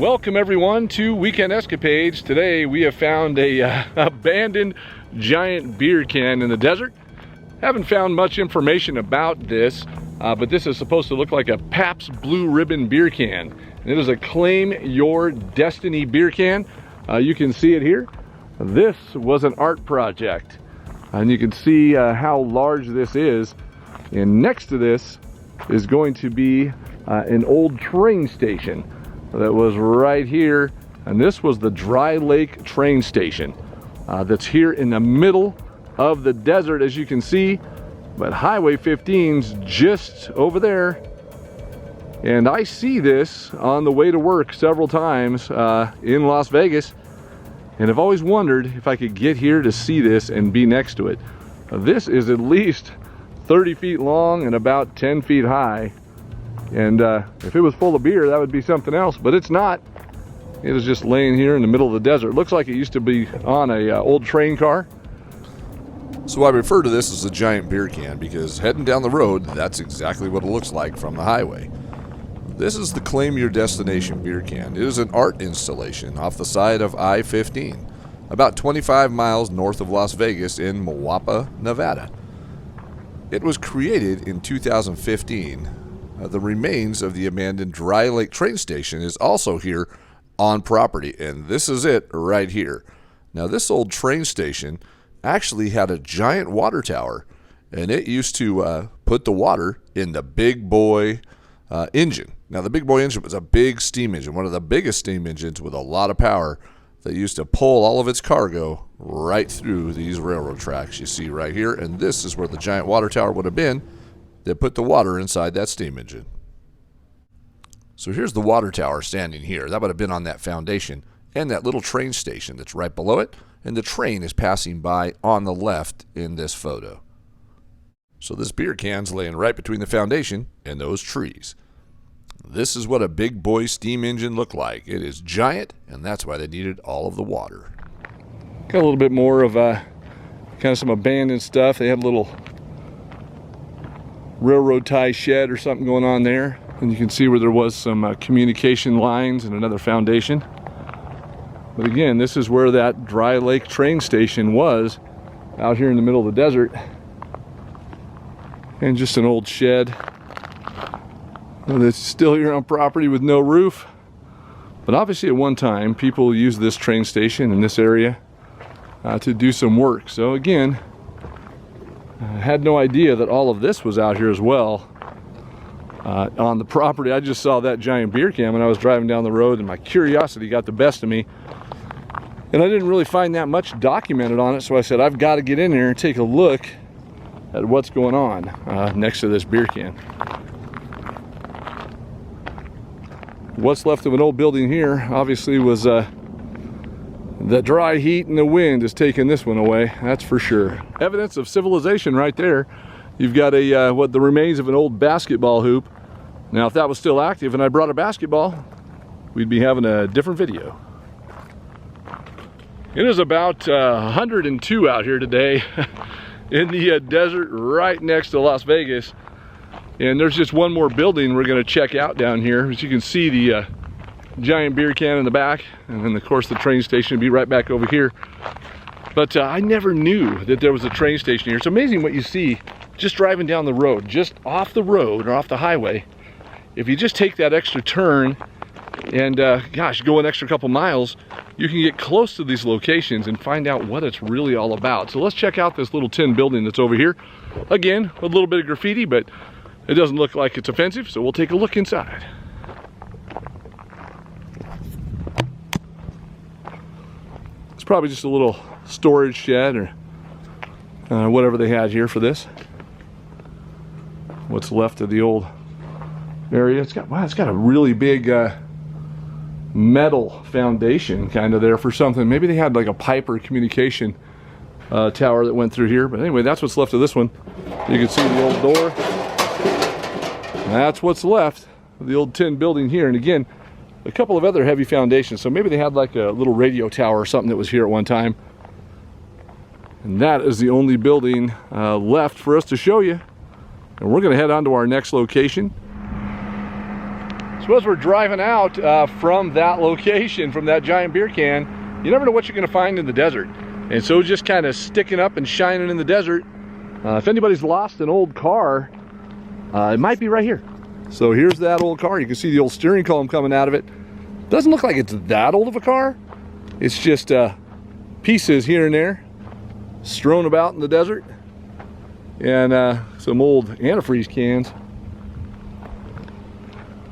Welcome everyone to Weekend Escapades. Today we have found a abandoned giant beer can in the desert. Haven't found much information about this, but this is supposed to look like a Pabst Blue Ribbon beer can. And it is a Claim Your Destiny beer can. You can see it here. This was an art project. And you can see how large this is. And next to this is going to be an old train station that was right here, and this was the Dry Lake train station that's here in the middle of the desert, as you can see, but Highway 15's just over there. And I see this on the way to work several times in Las Vegas, and I've always wondered if I could get here to see this and be next to it. This is at least 30 feet long and about 10 feet high. And if it was full of beer, that would be something else, but it's not. It is just laying here in the middle of the desert. Looks like it used to be on a old train car. So I refer to this as a giant beer can because heading down the road, that's exactly what it looks like from the highway. This is the Claim Your Destination beer can. It is an art installation off the side of I-15, about 25 miles north of Las Vegas in Moapa, Nevada. It was created in 2015. The remains of the abandoned Dry Lake train station is also here on property, and this is it right here. Now, this old train station actually had a giant water tower, and it used to put the water in the Big Boy engine. Now, the Big Boy engine was a big steam engine, one of the biggest steam engines with a lot of power that used to pull all of its cargo right through these railroad tracks you see right here, and this is where the giant water tower would have been that put the water inside that steam engine. So here's the water tower standing here. That would have been on that foundation, and that little train station that's right below it, and the train is passing by on the left in this photo. So this beer can's laying right between the foundation and those trees. This is what a Big Boy steam engine looked like. It is giant, and that's why they needed all of the water. Got a little bit more of kind of some abandoned stuff. They had a little railroad tie shed or something going on there, and you can see where there was some communication lines and another foundation. But again, this is where that Dry Lake train station was, out here in the middle of the desert, and just an old shed that's still here on property with no roof. But obviously at one time people used this train station in this area to do some work. So again, I had no idea that all of this was out here as well on the property. I just saw that giant beer can when I was driving down the road, and my curiosity got the best of me. And I didn't really find that much documented on it, so I said, I've got to get in there and take a look at what's going on next to this beer can. What's left of an old building here obviously was the dry heat and the wind has taken this one away, that's for sure. Evidence of civilization right there. You've got the remains of an old basketball hoop. Now, if that was still active and I brought a basketball, we'd be having a different video. It is about 102 out here today in the desert right next to Las Vegas. And there's just one more building we're going to check out down here. As you can see, the giant beer can in the back, and then of course the train station would be right back over here. But I never knew that there was a train station here. It's amazing what you see just driving down the road, just off the road or off the highway. If you just take that extra turn and gosh, go an extra couple miles, you can get close to these locations and find out what it's really all about. So let's check out this little tin building that's over here. Again, a little bit of graffiti, but it doesn't look like it's offensive, so we'll take a look inside. It's probably just a little storage shed or whatever they had here for this. What's left of the old area. It's got a really big metal foundation kind of there for something. Maybe they had like a pipe or communication tower that went through here. But anyway, that's what's left of this one. You can see the old door. That's what's left of the old tin building here. And again, a couple of other heavy foundations. So maybe they had like a little radio tower or something that was here at one time. And that is the only building left for us to show you. And we're going to head on to our next location. So as we're driving out from that location, from that giant beer can, you never know what you're gonna find in the desert. And so just kind of sticking up and shining in the desert. If anybody's lost an old car, it might be right here. So here's that old car. You can see the old steering column coming out of it. Doesn't look like it's that old of a car. It's just pieces here and there strewn about in the desert. And some old antifreeze cans.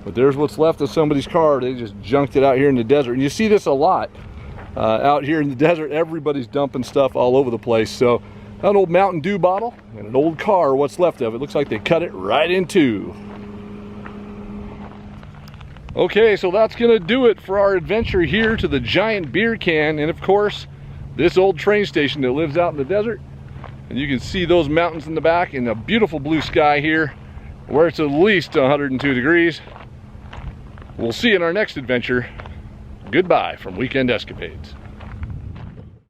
But there's what's left of somebody's car. They just junked it out here in the desert. And you see this a lot out here in the desert. Everybody's dumping stuff all over the place. So an old Mountain Dew bottle and an old car, what's left of it. Looks like they cut it right in two. Okay, so that's gonna do it for our adventure here to the giant beer can. And of course, this old train station that lives out in the desert. And you can see those mountains in the back and the beautiful blue sky here where it's at least 102 degrees. We'll see you in our next adventure. Goodbye from Weekend Escapades.